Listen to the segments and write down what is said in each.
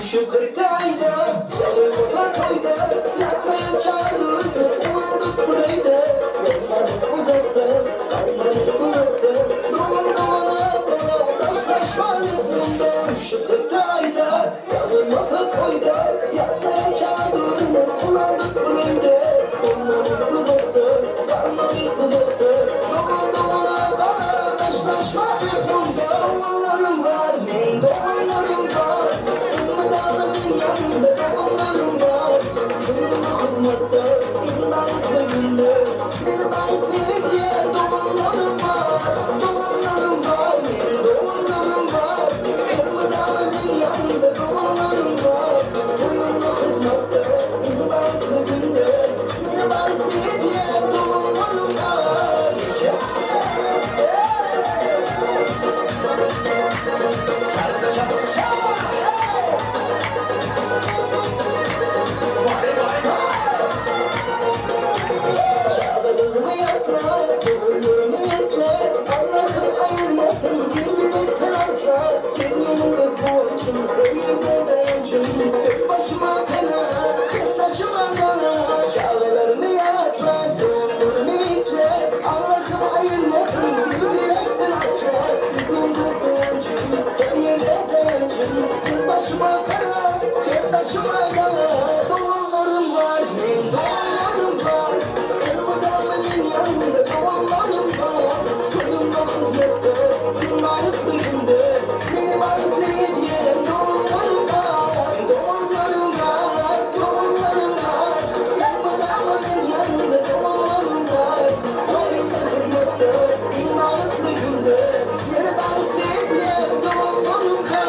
Şu kırkayda yalnız toyda yakmayız çağırdı unutup buraydı yazmadık bu dörtte kalmadık kulakta duman dumana kala taşlaşmadık bunda şu kırkayda yalnız toyda yakmayız çağırdı unutup buraydı yazmadık kulakta kalmadık kulakta duman dumana kala taşlaşmadık bunda dumanlarım var benim dumanlarım var yanında doğumlarım var Kıyımda hizmette İllayet günde Benim ait diye doğumlarım var Doğumlarım var benim doğumlarım var Kıyımda benim yanında doğumlarım var Kıyımda hizmette İllayet günde Benim ait diye doğumlarım var Şarkı şarkı şarkı Çağlarımı yakla, gönlümü yakla Allah'ım ayırmasın girmeyin tarafla Gezmenin kız borcum, hayırda dayancım Tek başıma kana, tek taşıma kana Çağlarımı yakla, gönlümü yakla Allah'ım ayırmasın girmeyin tarafla Gezmenin kız borcum, hayırda dayancım Tek başıma kana, tek taşıma kana Doğumlarım var, benim doğumlarım var Elmadamın yanında doğumlarım var Kızımda hizmette, hizmetli günde Benim ait diye doğumlarım var Doğumlarım var, doğumlarım var Elmadamın yanında doğumlarım var Kızımda hizmette, hizmetli günde Benim ait diye doğumlarım var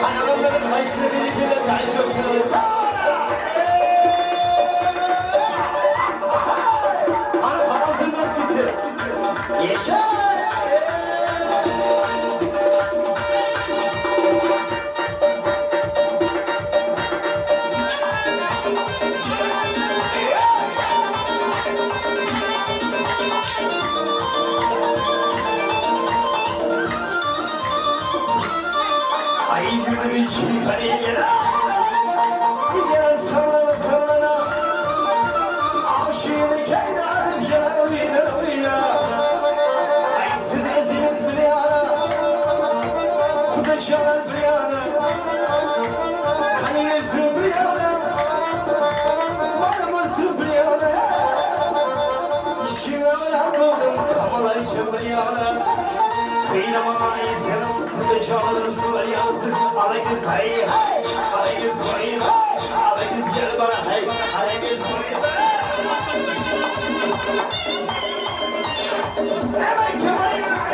Hanımların başını birlikte ben çok seviyorum. Hanım havasın dostisi. Yaşa! Ay gülüm için kariyera Gel sallana sallana Aşığını kenar yanar oyna Ay siz eziniz bir yana Kudaşalar bir yana Hani yüzü bir yana Varması bir yana İşine bırakmadım Kamalar için bir yana Söyle bana izlerim Kudaşalar sular yansız Alayınız hay hay Alayınız koyun hay Alayınız gel bana hay Alayınız koyun hay Hemen kemayın hay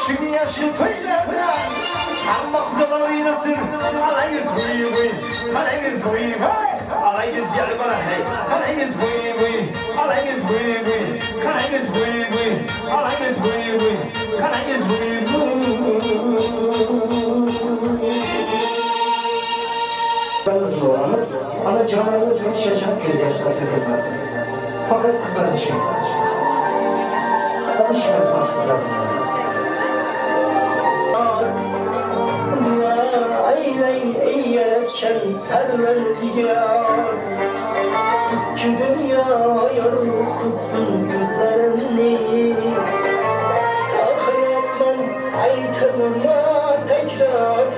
Şu yaşı toylarda Allah kudalar oynasın Alayınız boyu boyu Alayınız boyu boyu Alayınız gel bana hey Alayınız boyu boyu Alayınız boyu boyu Alayınız boyu boyu Alayınız boyu boyu Alayınız boyu boyu Olanız, ana canlarınız hiç yaşam gözyaşları takılmasın. Fakat kızlar için alışmasın kızlarına. Dua eyley ey yaratken Perverdigar. İki dünya yorulsun gözlerini. Ta hayatman ayta durma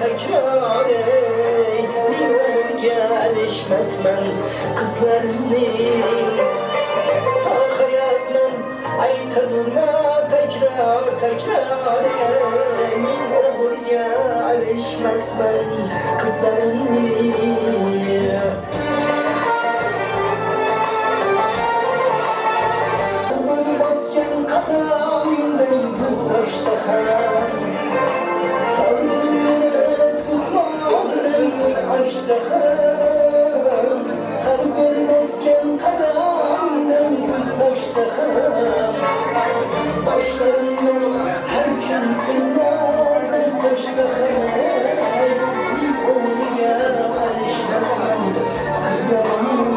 tekrar ey. Bir olur gelişmezmen kızlarını. Ta hayatman ayta durma tekrar ey. Bir olur gelişmezmen kızlarını. Basken kadaminden pusar şahar. Kalbimine sıkmadan aç şahar. Kalbim basken kadaminden pusar şahar. Başlarından her gün kılmaz saç şahar. Bir oğluya alışmasam kızlarım.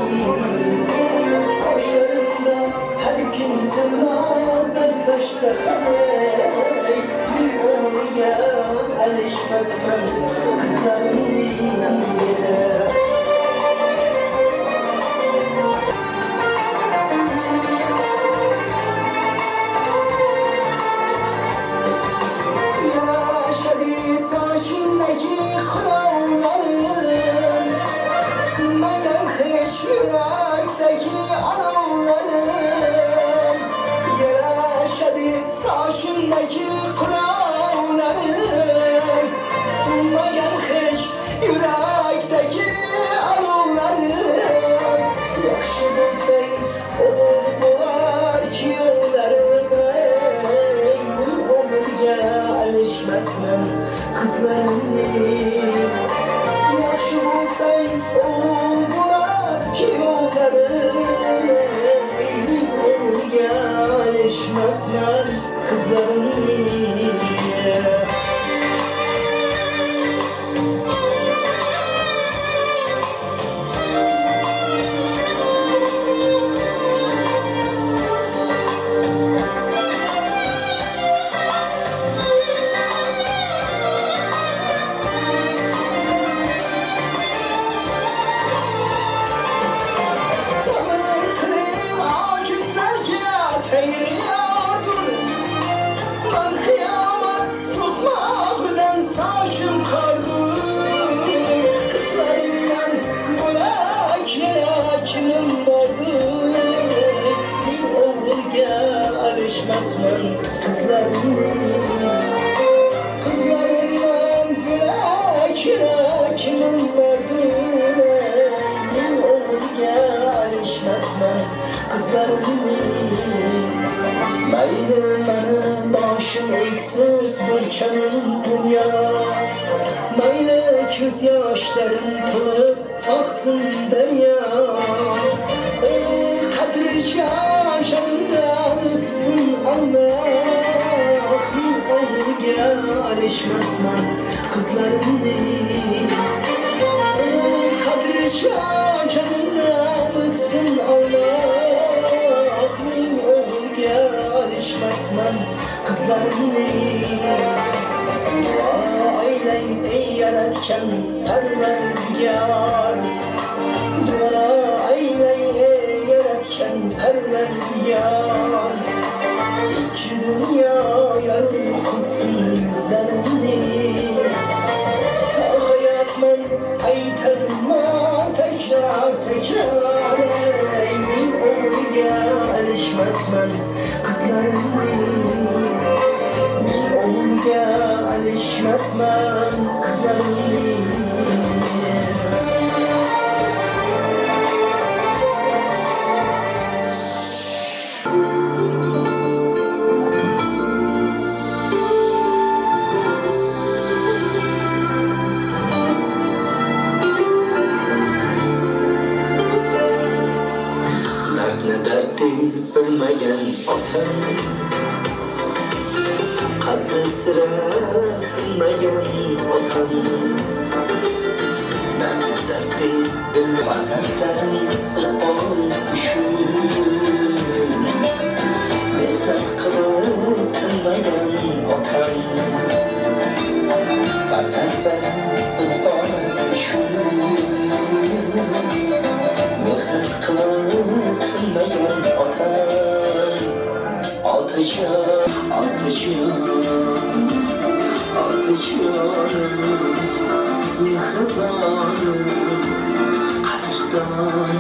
Saçsa hey, bir oğluya alışmasman kızların diye. Yaşadı saçındaki kralların, sınmadan hiç yürekteki alavların. Saçındaki kulağların, sunmayan hiç yürekteki alovların. Yakşı bulsay oğullar ki yolların, bu omurga alışmasın kızlarını. Yakşı bulsay oğullar ki yolların, bu omurga alışmasın kızlarım diye. Sabır kırık acizlerge teyri saçım kardı. Kızlarımdan bırak yere kimim vardı. Bir oğulga alışmasman kızlarımdan. Kızlarımdan bırak yere kimim vardı. Bir oğulga alışmasman kızlarımdan. Mayli benim başım eksiz bulkenim dünya. Mayli göz yaşlarım tutup aksın derya. O kadri canımdan üstün Allah. Bir oğulga alışmasman kızlarımdır. O kadri canımdan üstün Allah. Alışmasman kızlarını. Dua eyley ey yaratken Perverdigar. Dua eyley ey yaratken Perverdigar. İki dünya yarım kılsın yüzlerini. Ta hayatman ayta durma tekrar ey. Bir oğulga alışmasman kızlarını. Bir oğulga alışmasman kızlarını. Ne derdi bilmeyen vatan, kadri sıra sınmayan vatan. Ben derdi bilmeyen ıkbal düşür. Atacağım, atacağım, atacağım mihribanım, kaderdanım,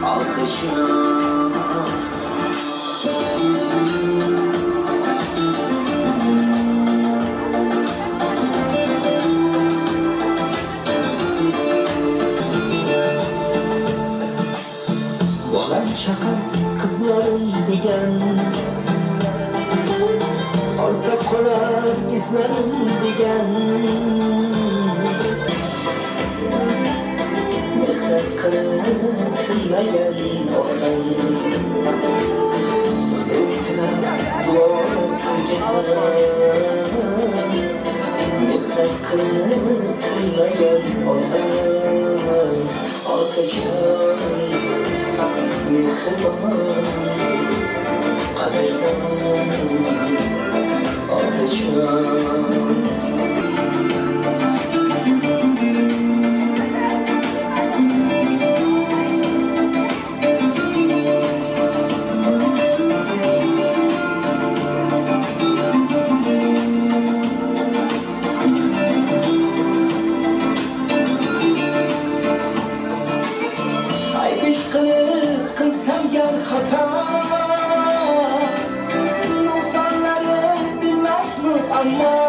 atacağım. Olan çakan kızların digen, ortak olan izlerin digen. Mehmet kırıtınlayan olan, ömrüne dua kırgen. Mehmet kırıtınlayan olan, atacağım mihribanım, kaderdanım, atacağım. Kılsam gel hata, noksanları bilmez mi ama?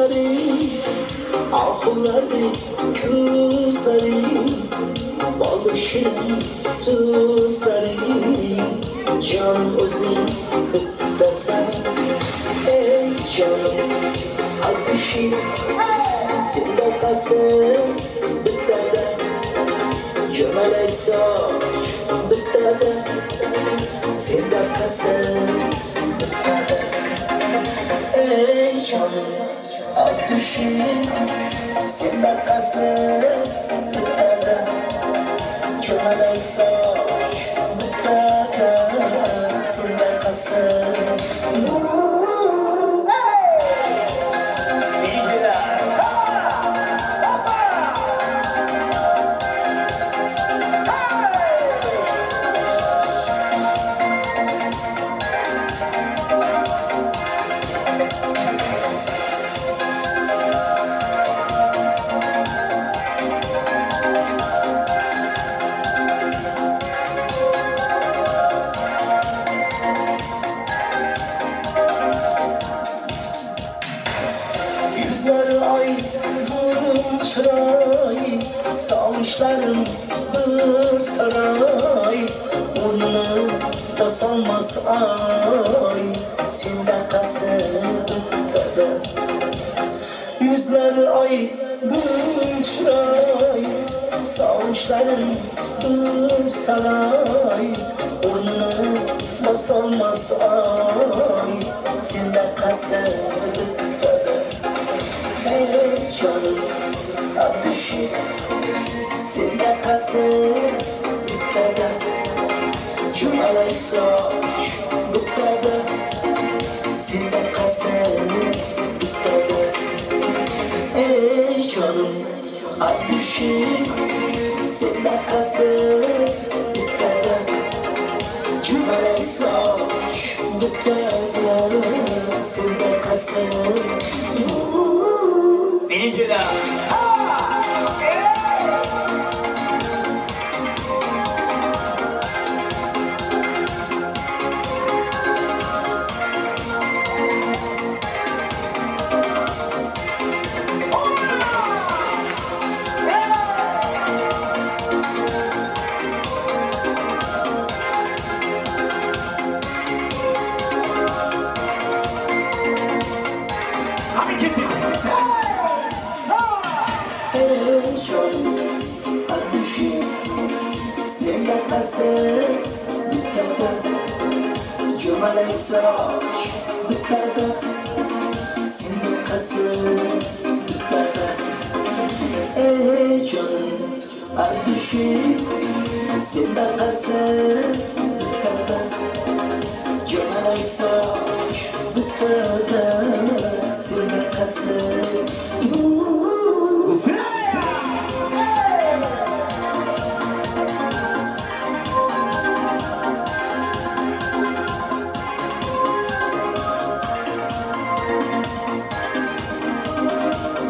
gözleri, ahları, gözleri, balı şirin sözleri, canım özün kıttasın, ey canım akışı, sende kalsın bittada, cömelek saç bittada, sende kalsın bittada. Ey canım akışı, sende kalsın bittada, cömelek saç bittada, sende kalsın. Yüzleri ay, burun çıray, salmışların bir saray, burnunu basamaz ay, sende kalsın bittada. Yüzleri ay, burun çıray, salmışların bir saray, burnunu basamaz ay, sende kalsın bittada. Ey canım akışı, sende kalsın bittada, cumalay saç bittada, sende kalsın bittada. Ey canım akışı, sende kalsın bittada, cumalay saç bittada, sende kalsın. Birinciler. Ey canım akışı, sende kalsın bittada, cumalay saç bittada, sende kalsın bittada. Ey canım akışı, sende kalsın bittada, cumalay saç bittada, sende kalsın.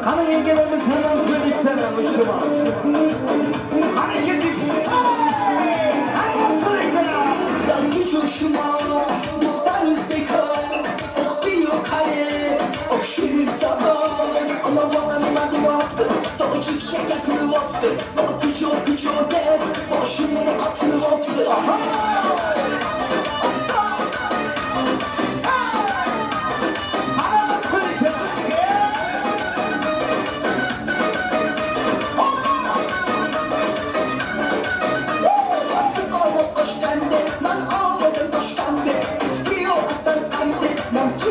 Kanın yengelerimiz hemen birlikte Müslüman. Hareketi. Herkes birlikte. Dalgıç hoşuma, muhtar Özbekan, okluyor kare, okşurur sabah. Ama vatanıma duvaktı, doğucuk şey yakını vaktı, okıcı der, başımda atını vaktı.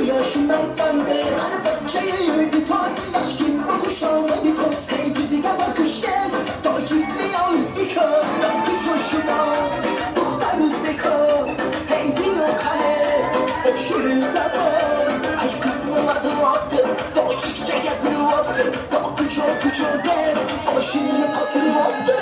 Yaşından kandı, hani bahçeye bir ton, taş gibi kuşağıma bir ton. Hey bizi kafa kış gez, takip mi yalnız bir kör. Dalgıç hoşuma, muhtar Özbekan, hey bir o kare, öpüşürün zaman. Ay kızımın adı vardı, doğacıkça yakını vardı, okucu der, başımın atını vardı.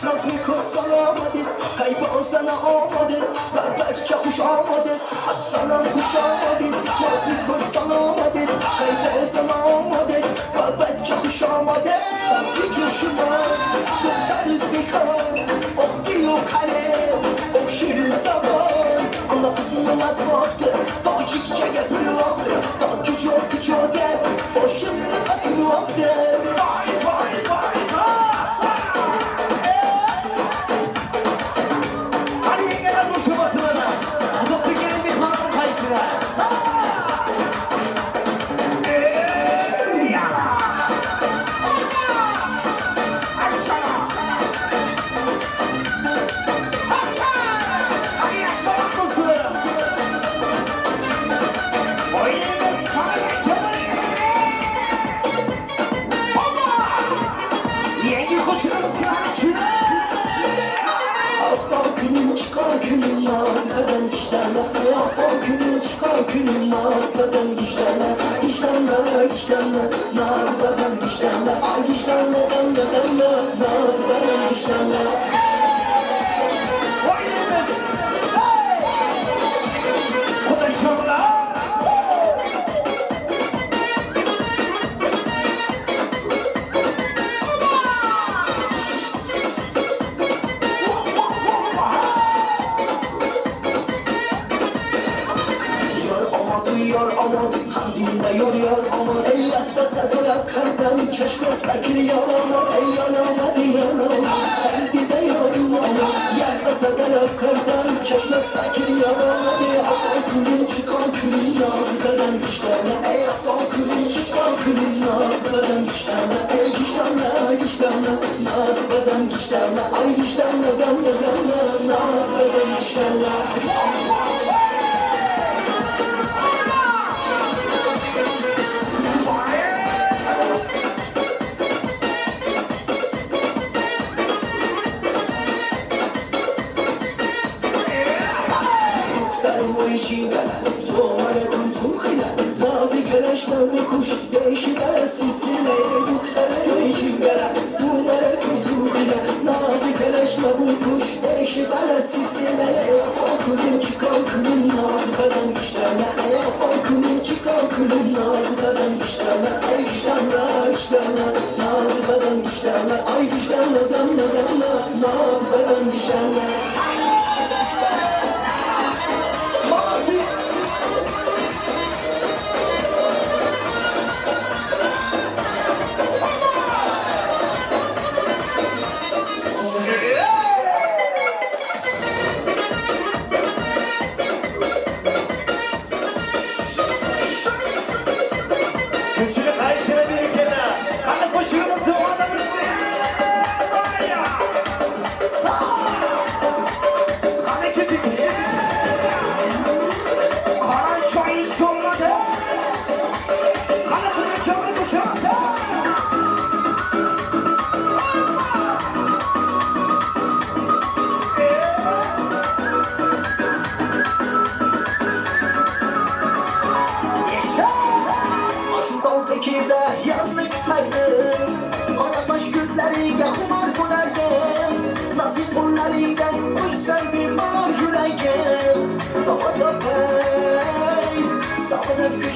Nazmi kursan amadır, kaybı olsana amadır, berberce kuş amadır. Aslanım kuş amadır, nazmi kursan amadır, kaybı olsana amadır. آماده شب جوشما دختر özbekان oh بیو کره oh شیرین زبان اما قسم اومد وقت تا چیکشه گپلو تا کجا گپ باشم نقدر وقت Günün naz kadın işlerle Afan günün çıkar günün naz kadın işlerle İşlerle naz kadın işlerle Ay işlerle demle naz kadın işlerle یار آمد ای دست طلب کردم چشم از فکر یار آمد ای یار آمد یار آمد دیده یار آمد یک دست طلب کردم چشم از فکر یار آمد ای افا کنین چیکار کنین ناز بدم گشتنه ای افا کنین چیکار کنین ناز بدم گشتنه ای گشتنه ناز بدم گشتنه ای گشتنه ناز بدم گشتنه بکوش بیشی برسی سینه دختره جیگره دوباره تو خیله نازی کلش بکوش بیشی برسی سینه افا کنیم چیکار کنیم ناز بدم گشتنه افا کنیم چیکار کنیم ناز بدم گشتنه ای گشتنه ناز بدم گشتنه ای گشتنه ناز بدم گشتنه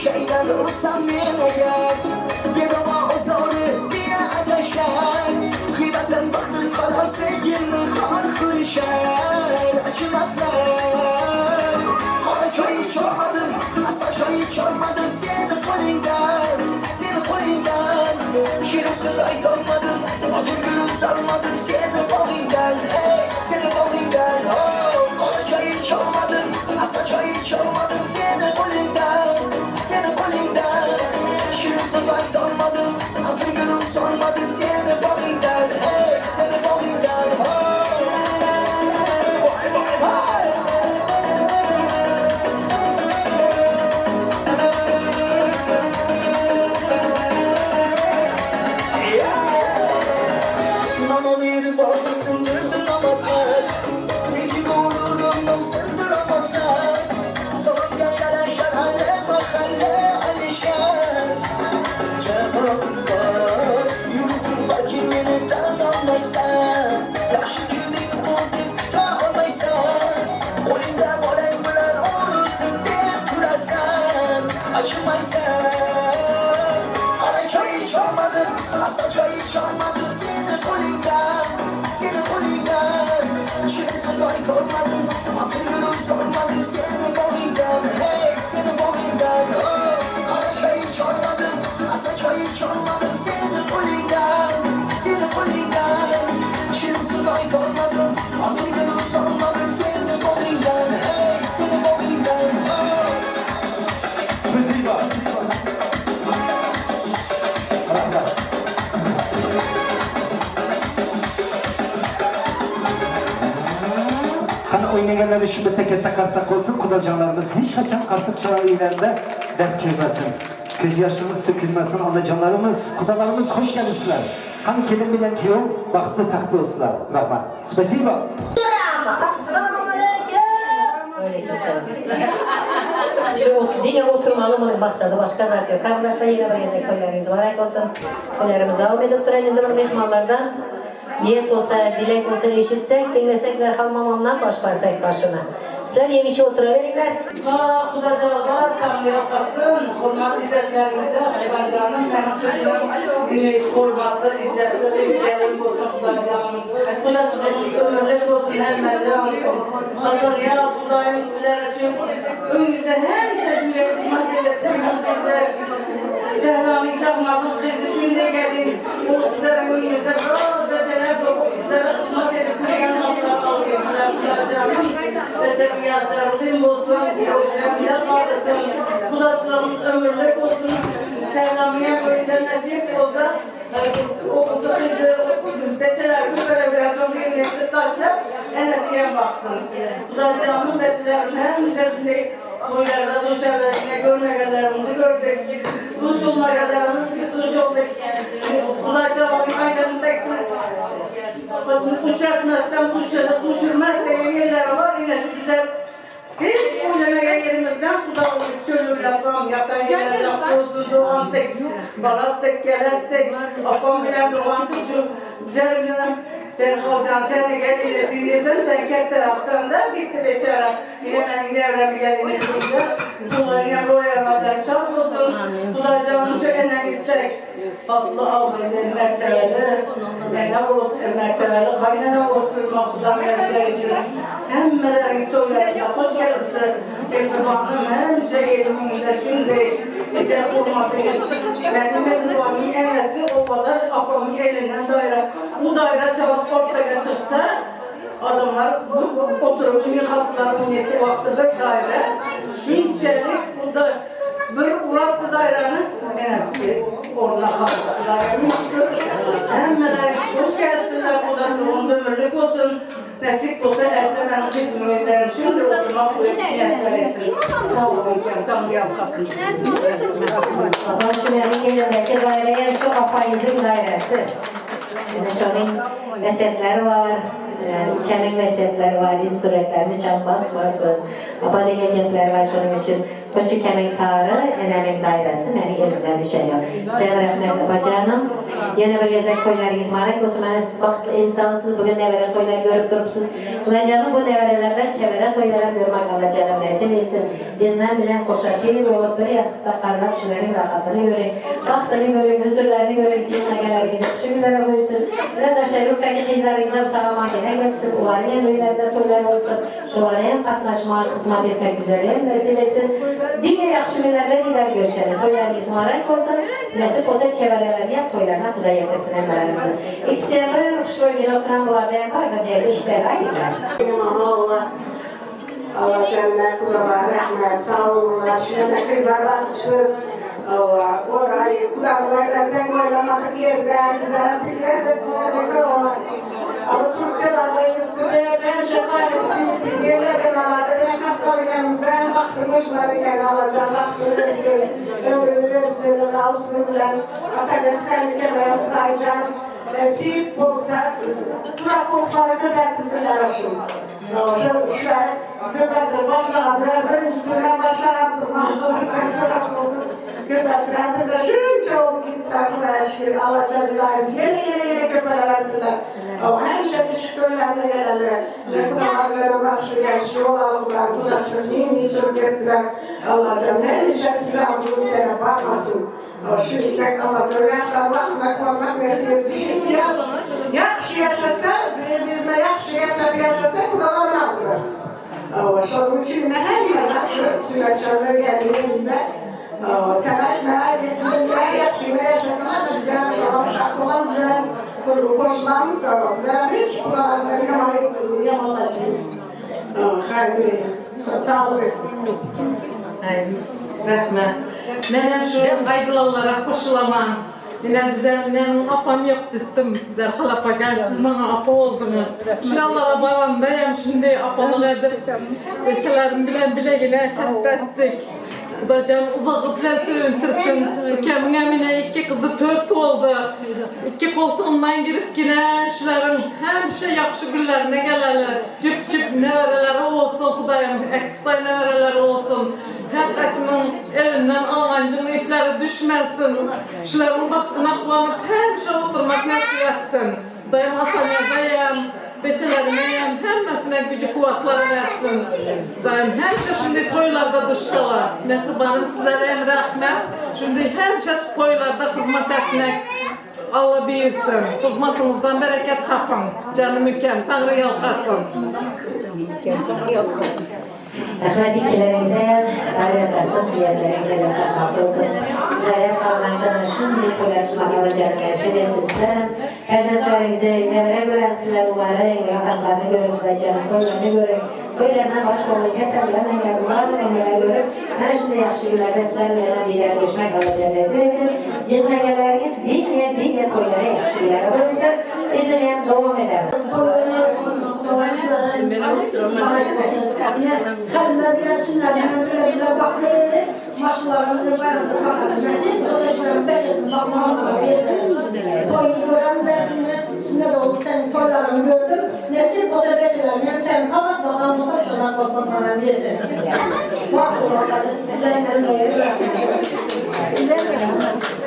şeyden olsam yine gel Bir ama azarı bir ateşer Kıymetten baktın kara sevgimli farklı şer Acımazlar Kara çayı içemedim Asla çayı içemedim Seni kolinden Şirin söz aytamadım Adım gülüm salmadım Seni bağından Seni bağından Kara çayı içemedim Asla çayı içemedim Seni kolinden Şirin söz aytamadım Adım gülüm salmadım Seni bağından Seni bağından poliden, seni poliden. Şimdi söz ait olmadım, adını sormadım seni poliden. Hey seni poliden, oh. Karaçayı çalmadım, Asaçayı çalmadım seni poliden, seni poliden. Şimdi söz ait olmadım, adını sormadım seni poliden. Hey seni poliden, oh. Спасибо. Hani oynayanlar için bir tekette karsak olsun, kudacanlarımız hiç kaçan karsık çalar ilerinde dert görmesin. Göz yaşımız dökülmesin, anacanlarımız, kudalarımız hoş gelmişler. Hani kelim bilen ki yok, baktı taktı olsunlar. Rahmat. Spasibo. Aleykümselam. Şu yine oturmalımın maksadı başka zat yok. Arkadaşlar yine bir gezek toylarınız var olsun. Toylarımız devam edip duran indirim mehmanlardan. Niyet olsa, dilek olsa eşitsek, dinlesek derhal mamamdan başlarsak başına. Sizler yemişe oturaverinler. Kudacağlar, Tanrı yapasın, hürmet izzetlerinize, Kudacağının benim kızım, hürmetler, izzetleri, gelin olsun Kudacağımız. Kudacağımız ömürlük olsun, her mercan olsun. Allah ya Kudayım sizlere tüm, önünüze hem seçmeye hizmet edettirmezler. Sehrami Zahmat'ın kızı şimdi gelin, o güzel önünüze biraz beteler dokup, güzel hizmet edettirmezler. Tedbiyatlarım olsun, cemiyet kalsın, kudaslarımız ömürlük olsun, Sehramiye boyunca nasip olsa, okudu kızı, beteler küperevirasyon birlikte taşlar, enesiye baksın. Kudacağımın betelerinden üzerinde toylarda duşarlarına görmegelerimizi gördük. Duş olmagelerimiz duş olduk. Kudacağımın aylarındaki uçakmasdan uçurmaz diye yerler var. Yine şu güzel hiç oynamaya yerimizden kuda olduk. Çölü yapam, yapan yerler yapıyorsun. Doğan tek, balat tek, gelet tek. Apam bilen doğan tek. Şu güzel sen kalcan, sen de gelince dinlesen, sen kendi taraftan da gitti beçara. Yine benim devremi gelini dinle. Kullarına royamadan şart olsun. Kudacağımın çok enen istek. Fatlı ağzıyla mertebeli, ne olur mertebeli, kaynana olur mahsudan mertebeli için. Hemmelerin söylerine hoş geldiniz. Ekranım hem şey elimizde şimdi. Bize kurmadınız. Benim ekranımın enesi o kadar apamın elinden daire. Bu daire çabuk ortaya çıksa adamlar oturup yıkatlar bu nesi vakti bir daire. Şunçelik bu da bir uğrattı dairenin enesi orada kaldı. Dairenin çıkıyor. Hemmeler hoş gelsinler. Bu da sonunda ömürlük olsun. Nasip olsa evde benim hizmetlerim şimdi oturmak bu etkiyeser etsin. Sağ olun ki Tanrı yapasın. Adam şimdi gelirlerke daireye şu apayızın dairesi. Yani şunun mesetleri var, kemik mesetleri var, suretlerini çapaz varsın. Apa degemiyetleri var şunun için. Koçu kemik tarı, enemek dairesi, beni elimden düşüyor. Sen rahmetli bacağınım, yeni bir gezek toylarınız var. Osmanlı vakti insansız, bugün nevere toyları görüp durupsuz. Kudacağınım bu neverelerden çevre toylara görmek alacağım resim etsin. Bizler bilen koşar, gelir olukları yastıkta karlar şunların rahatını görün. Vaktini görün, huzurlarını görün, dinlegelerinizi kuşumlara koysun. Burada şeruktaki kızlarınıza sağlamak etsin. Ulanın hem öylerde toylar olsun. Şuların hem katlaşma, kısmat etmek üzere nasip etsin. Diğer yakışımlardan gider görüşelim. Toylarımız mübarek olsun. Nasip olsa çevrelerine yap toylarına kuda yetesin emmelerimizi. İkisiye böyle kuşroy bir oturan bularda yapar da diğer işler aynılar. Allah cennet kulağa rahmet sağ olunlar. Şöyle kızlar bakmışız. Allah orayı kulaklardan oynamadık yerden güzel pillerden oynamadık. Ama çok severler yüzüne ben şefayet yerlerden aladı. Yaşam kalınımızdan bakmışlar iken alacağım. Bakmışsın, ömrünü versin, kalsın bilen. Atakasken ülkeme kayacağım. Nasip olsa, durak koparıcı beklesinler aşım. Şöyle köpekler başladı, birincisinden başladı. Köpekler de şunca olup gitti arkadaşlar. Alacaklar, yeni köpekler arasında. Ama hemşe bir şükürlerle gelirler. Zevklarlara başlayan şu olanlar, bulaşır, yeni çökertler. Alacağım, her işe size ağzınız sene bakmasın. Şu ipek amatör yaşlar bakmak, bakmak meselesi. Şimdi ya yaxşı yaşasa, bir-birinə yaxşı gətirib yaşasa, kudalar razıdır. Şunun için her yerden şu süreçler geldiğinde sanat mealinde yaşamaya yaşasana da bize şart olan güzel koşmamız bize hiç buralarında yamanlaşmayız. Hayırlı, sağ olasın. Rahmet. Ben şu aydınlara koşulamam. Yine bize benim apam yok dedim. Güzel halapacan siz bana apa oldunuz. Şuralara barandayım şimdi apalık edip ölçelerim bile yine katlettik. Bu da can uzağı bile sürüntürsün. Tükemin emine 2 kızı 4 oldu. 2 koltuğundan girip yine şuların hem şey yakşı güllerine geleler. Cüp nevereleri olsun Kudayım, ekstra nevereleri olsun. Herkesinin elinden alancının ipleri düşmesin. Şuların baktığına kullanıp her şey oturmak nasip etsin. Dayım atanırdayım. Beçelerine hemmesine gücü kuvvetleri versin. Dayım her şey şimdi toylarda düşseler. Mehribanım sizlere rahmet. Şimdi her şey toylarda hizmet etmek Allah bilirsin. Hizmetinizden bereket tapın. Canım mükem. Tanrı yalkasın. Rahmetliklerimize gayret etsin, diğerlerimize de katması olsun. Bizlere kalmaktan şimdi kuvvetli kalacağını nasip etsinler. Hazretlerinize nelere göre sizler onları, rahatlarını görün, canım toylarını görün. Toylarına başvurun, keserlerine onlara görün. Her şeyde yaxşı günlerde sizlerle bir yer görüşmek kalacağını nasip etsin. Yılmageleriniz dinle toylara yaxşı günler olursa, izleyen devam eder. Kalbime bile sünnetime bile baktı. Maşlarını bayandı baktı. Nesil dolaşıyorum beşesin bakmamı bir toyunu gören derdini sünnet oldu senin toylarını gördüm. Nesil o sebebiyle sen kapat bakalım olsa şuna bakmamı bir baktı bakalım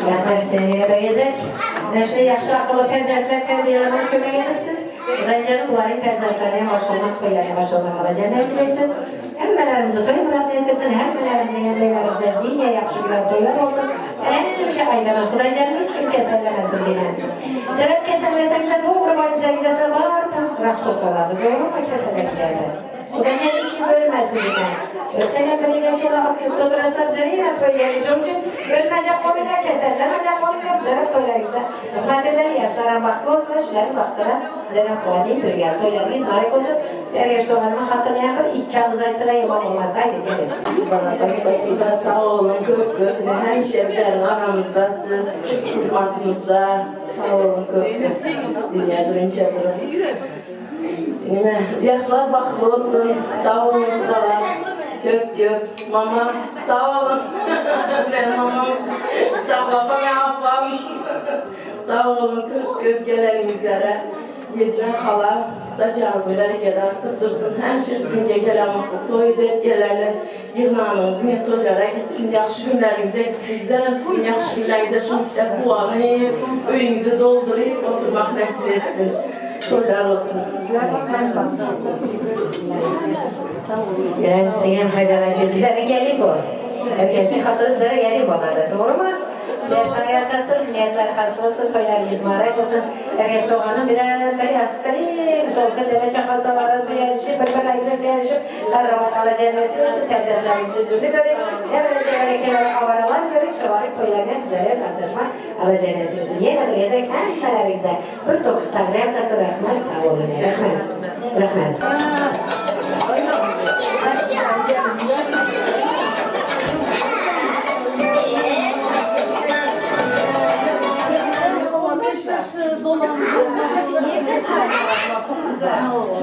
Rahmet seneye dayayacak. Neşe yaxşı akıllı perzentler terbiyelerine kömek edipsiz. Bence bunların perzentlerine maşallah toylarına maşallah alacağını nasip etsin. Hemmelerimizi toy murat etsin, hemmelerimizi hemmelerimize dinle yaxşı güzel toylar olsun. En bir şey aylanan Kudaycan'ın hiç kim keserlemezsin yine. Sebep keserlesek doğru valise giderse var mı? Rast toplalardı, doğru mu keserleklerde? Kudaycan'ın işini bölmezsin yine. Ölsene böyle yaşayan akıl topraslar üzerine toyları çünkü ölmeyecek koluyla keserler, acak koluyla üzerine toylar güzel. Hizmet eder yaşlara baktı olsa, şunların baktıra üzerine kolayı bir yer. Toylarını izmarik olsun, der yaşlarına hatırlayan bir iki ağız aytıra yaman olmaz. Haydi gelin. Bana sağ olun, gök hem şeflerin aramızdasınız, hizmetimizde sağ olun, gök dünya durunca durun. Yaşlar baklı olsun, sağ olun kudalar, gök, mama, sağ olun, benim mamam, şahlapa ve ablam, sağ olun, gök gelerimizlere. Gezden hala saçağınızın bereketi artık dursun. Her şey sizinle gelen mutlu toydu, gelen yılmanınız, metoylara gitsin, yaxşı günlerinize gitsin. Güzel sizin yaxşı günlerinize şu müddet bulanıyıp, öyünüzü dolduruyup oturmak nasip etsin. Toylar olsun. Yani sizin faydalanacağız. Bize bir gelip o. Herkesin hatırı bize gelip onlarda. Doğru mu? Sertler yatasın, niyetler kalsın olsun, toylar izmarak olsun. Herkes soğanın beri soğukta deme çakalsalarda su yarışı, bırkırlayıza su yarışı, karramak alacağın meselesi, tercihlerin sözünü görüp, hemen çevrekeleri avaralar görüp, şıvarık toylarına sizlere tartışmak alacağın meselesi. Yine bir gezek, neler güzel. Bir dokuz tane yakası rahmet, sağ olun. Rahmet.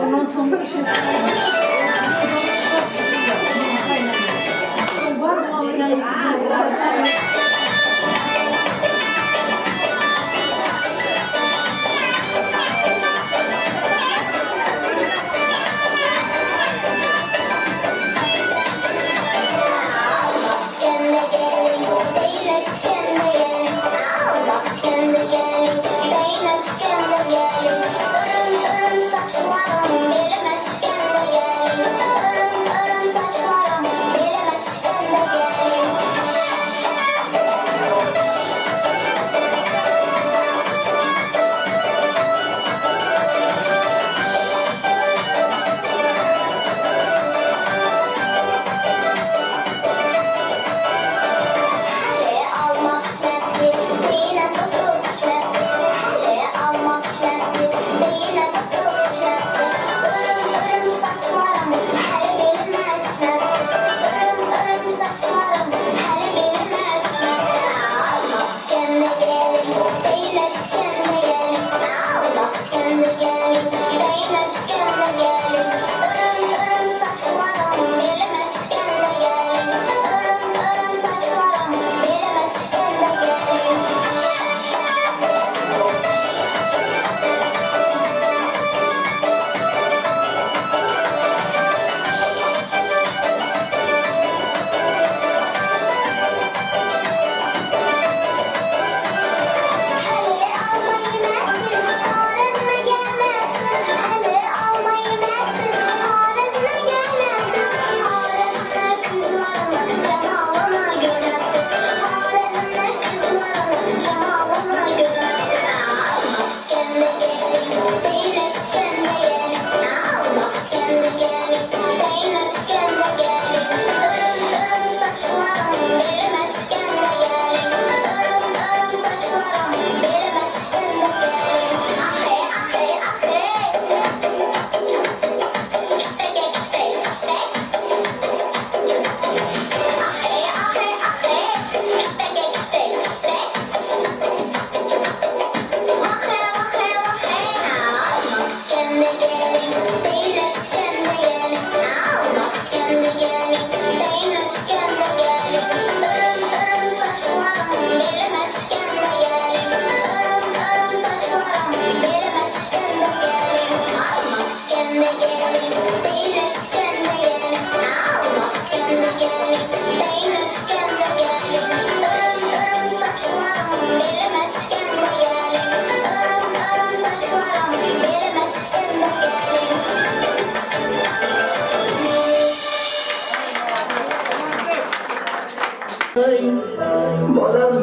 Ondan sonra işe var mı?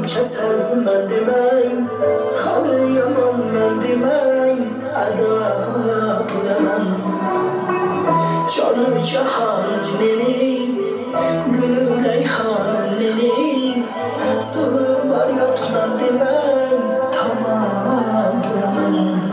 keser ben demem Halı yaman ben demem Adam demem Canım cahan benim Gülüm reyhan benim Sorma yatma demem Tamam demem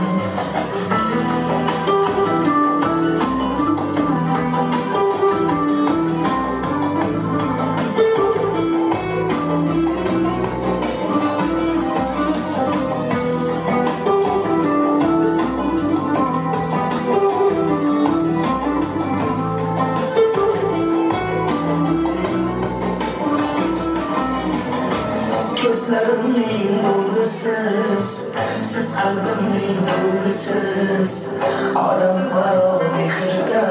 Gözlerimin nurlusiz Siz kalbimin nurlusiz Alem var mehirde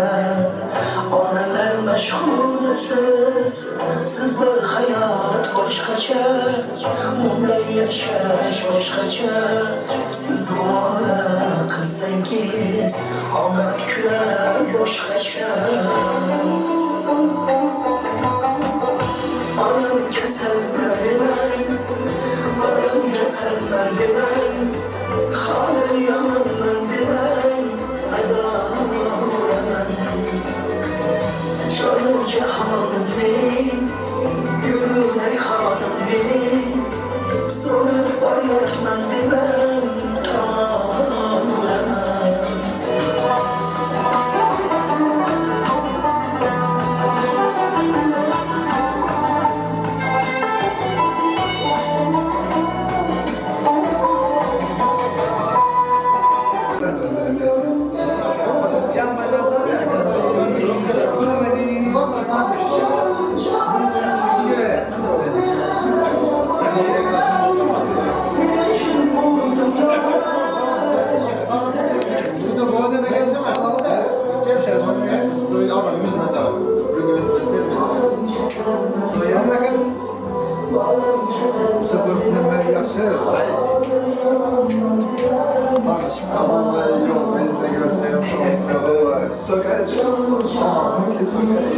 Onalar meşgulsiz Siz bir hayat başkaça Bunday yaşaş başkaça Siz dualar kılsangiz Ahmet küler başkaça Alem keser merdiven Alem keser merdiven Halı yaman merdiven Adam olamam Canım cahanım benim Gülüm reyhanım benim Sonup bayat merdiven Tamam olamam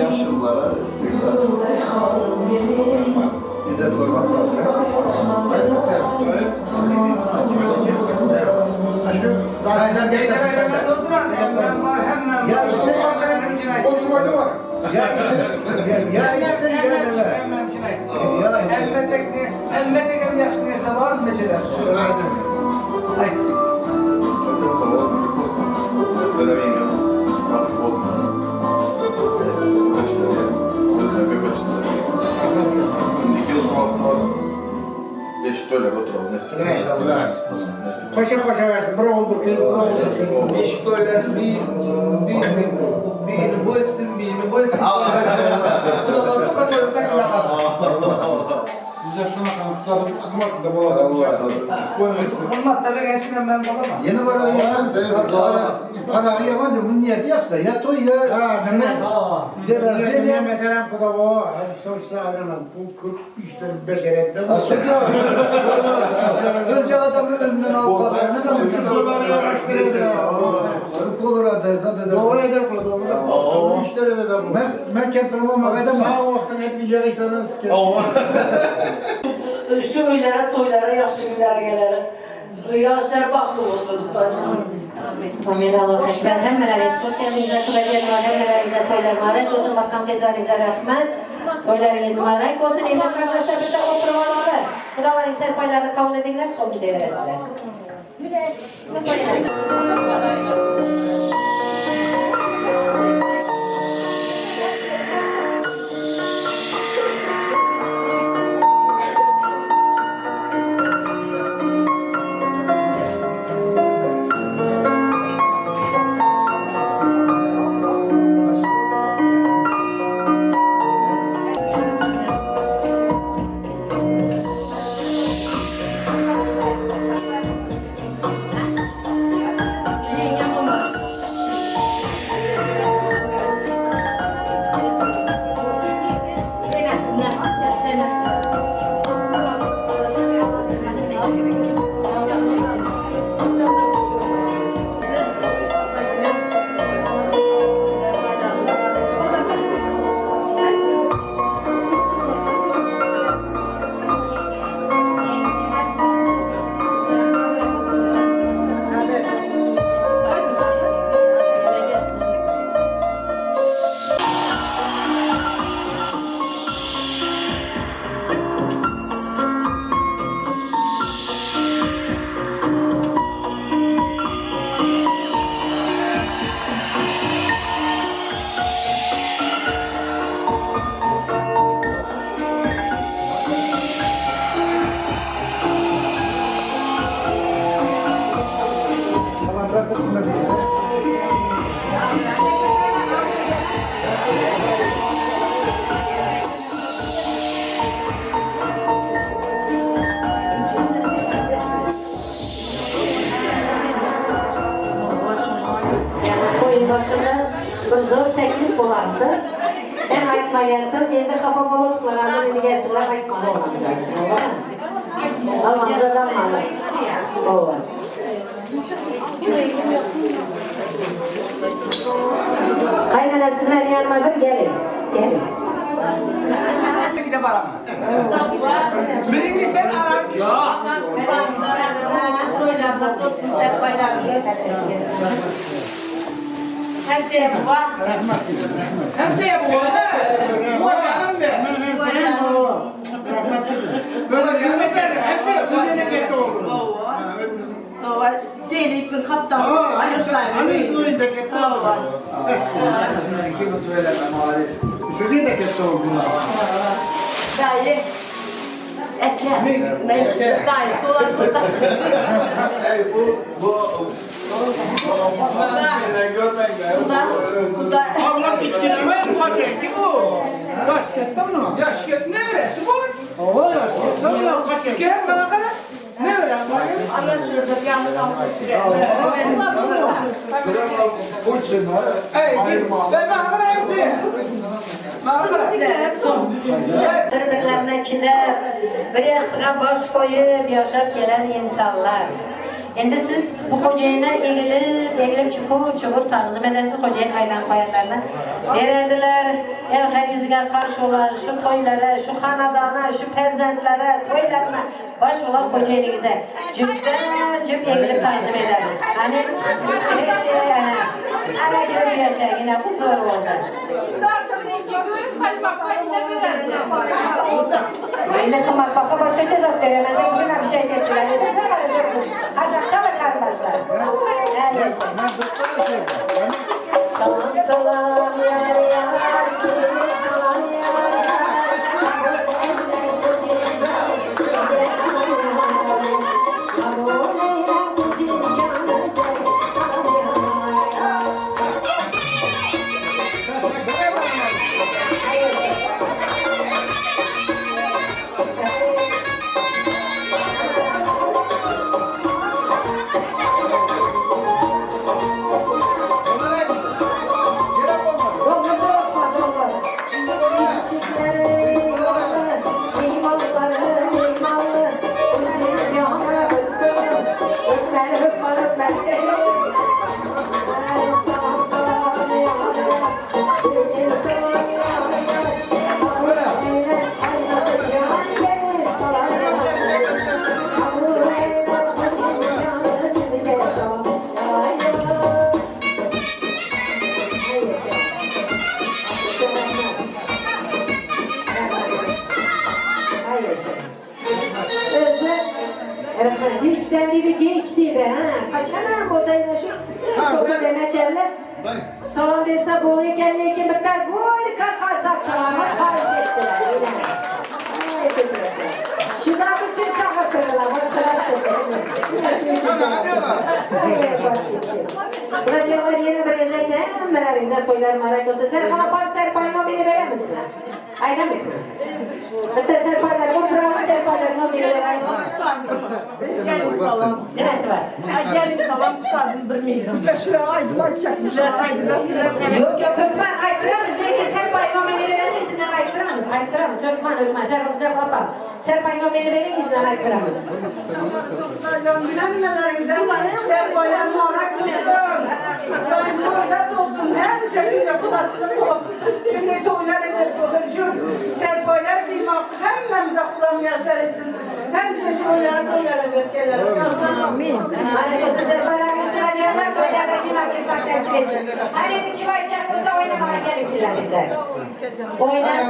Yaşlılara sigara bir de doymak var. Hadi sen. Ya işte oturmadı var. Ya işte elbette yaşlıysa var mı mesela? Hayır. Koşa koşa versin. Bir oldu kız, bir oldu kız. Beşiktaş'ın bir bu etsin, bir bu etsin. Bu da çok kötü Güzel şuna kanıtladım. Kızmak da bu arada. Kızmak tabii gençken ben bulamam. Yeni var abi ya. Para yaman bu niyet yapsa ya toy ya. Biraz Ne mesela bu da o sosyal adamın bu 43 lira becerekten. Önce adamı önünden al. Ne zaman şu doları araştırıyor. Kolorado da. Doğru eder bu doğru. 3 lira da bu. Merkez promoma kadar mı? Sağ olsun hep güzel işleriniz ki. Şu günlere, toylara, yaxşı günlere gelelim. Yaşlar baxtı olsun. Amin Allahu Ekber. Hemmeler sosyalinize kıvacılar, hemmelerinize toylar mübarek olsun. Bakan bezarınıza rahmet. Toylarınız mübarek olsun. İlhan arkadaşlar bir de oturman olur. Kudaların serpaylarını kabul edinler, son gidelim sizler. Güneş, ne koyalım? Yani oyun başında bir zor teklif olardı. Ben aytma geldim, endi xafa bo'libdilar, hozir endi kelsinlar aytmoqchi bo'lamiz. Almanza dalmalı. Olur. Kaynana sizler yanıma bir gelin. Gelin. Gide baram. Birinci sen ara. Yok. Hemşire bu var. Hemşire bu var. Bu var canım de. Böyle gelmesene. Hemşire bu ne gitti oğlum. Zeynep bin Kaptan. Annesinin de gitti oğlum. İki gün söyleme maalesef. Sözü de gitti oğlum. Dayı. Ekrem. Dayı soğan burada. Bu da. Ablam hiç giremez. Kaç ekti bu? Başkette mi? Yaşket ne veresi bu? Ova yaşkette mi? Kaç ekti? Gel bana kadar. Ne veren bu? Allah şurada bir yanı kalsın. Ey, ben bana kadar hemşire. Bana kadar. Birbirlerinin içinde bir yastığa baş koyup yaşap gelen insanlar. Endi siz bu hocayına egilip çukur tağzım edesiz hocayın aylan koyanlarına verediler. Her yüzüge karşı olan şu toylara, şu hanadana, şu perzentlere, toylarına baş olan hocayınıza cüpten cüp egilip tağzım ederiz. Hani ana gibi yaşa yine bu zor oldu. Yine kımak baka başka cezat veremedi. Bugün bir şey getirdiler. Hadi kalın arkadaşlar. Salam salam yar yar, salam yar yar. Salam verse bolu ekenli iki miktar goyka kalsak çalamaz hariç ettiler. Şurada bütün çağırtırlar, başkalar Bırakıyorlar yeni bir rezete, emmeler rezet toylar marak olsa. Serpana serpayma beni verir misin? Ayda mısın? Hatta serpaylar, oturalım serpaylarına beni verir Gelin salam. Neresi var? Gelin salam tutardım bir milyon. Şuraya aydılar çekmişler. Aydılar sıra. Yok Ökmen haytıramız. Lakin serpayma beni verir misin? Haytıramız. Ökmen. Serpayma beni verir misin? Haytıramız. Serpaylar marak tutun. Marak olsun. Hem şekilde kulaksın olup. Şimdi toylar edip bakışır. Serpaylar diymak hemen de kullanmaya sersin. Hem toylara edip gelir. Amin. Aleyküm serpaylar üstüne toylarda diymak ifak tesip edin. Hani iki vay çakırsa oynamaya gelip diler. Oynar.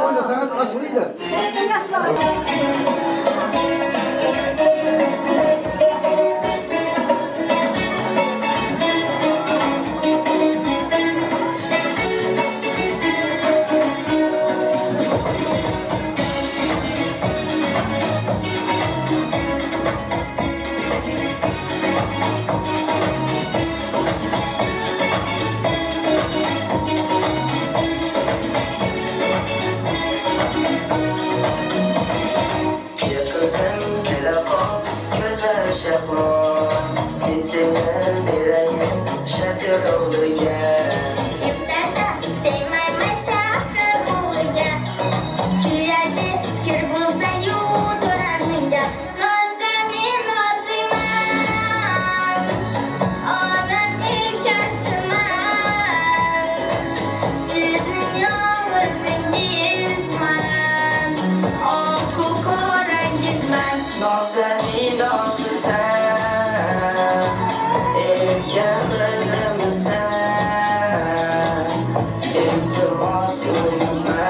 Oynasanız aşırıydı. şapon Gitsinler birayim şakır olacak Yurtlarda sevmem şakır olacak Küyerde kır bulsa yuduranınca Nazani naziman Onun ilkasıman Sizin yolunuzun O kokoran gizman Nazani nazlı sen Erken kızım sen İltimas uyuma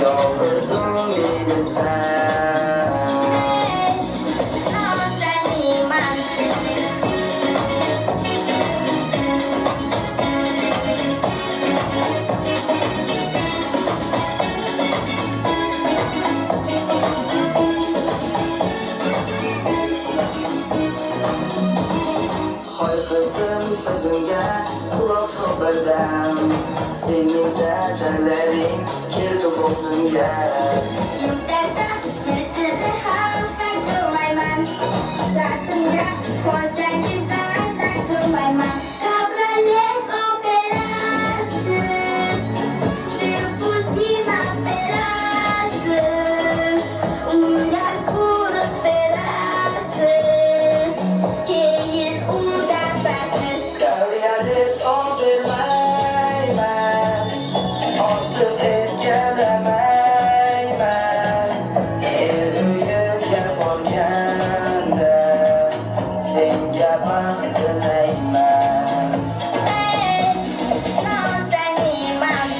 Yalnızım benim sen Nazani man Hay kızım sözünge kulak sol birden Senin zerrelerin kirli olsun gel Yurtlarda birisi harfa kılmayman Şartımda konsangiz zaten kılmayman Kabralet operasız Sirpusin operasız Uyar kurup berasız Keyin udafasız Kavyalet oldirmeymen Artık etkelemeymen Eriyip yaparken de Senge baktıreymen Nazani man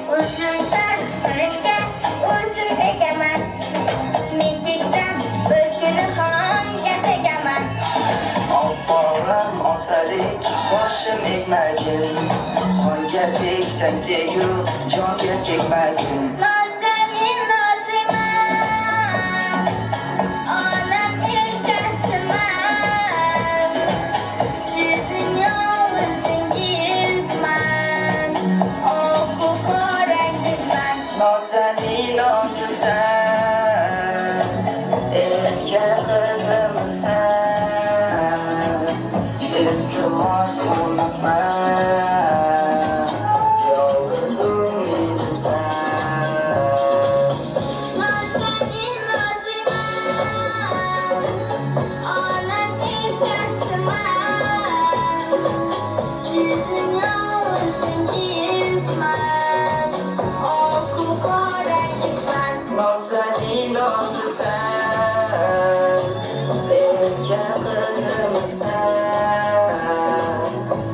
Uzunlar önce uzun egemen Mitikten bir günü hangi tegemen Alparam atarik başım ekmegin Hangi teksen deyu can gerçekmegin Nazani naziman Anam ilkasıman Sizin yolunuzun gizman O kokoran gizman Nazani nazlı sen Erken kızım sen İltimas unutma Yalnızım benim sen Nazani naziman Anam ilkasıman Sizin yolunuzun gizman O kokoran gizman Nazani nazlı sen Erken kızım sen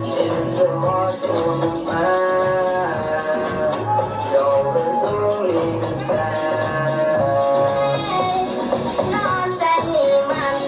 İltimas unutma Yalnızım benim sen Nazani man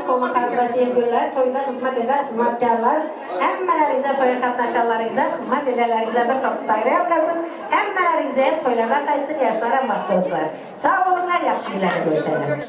Koma kadrosu yengüller, toyda hizmet eden hizmetkarlar, hemmelerize toya katlaşanlarınıza, hizmet edenlerinize bir top saygı kalsın, hemmelerize toylarda kaysın, yaşlara maktozlar. Sağ olunlar, yaxşı günler görüşelim.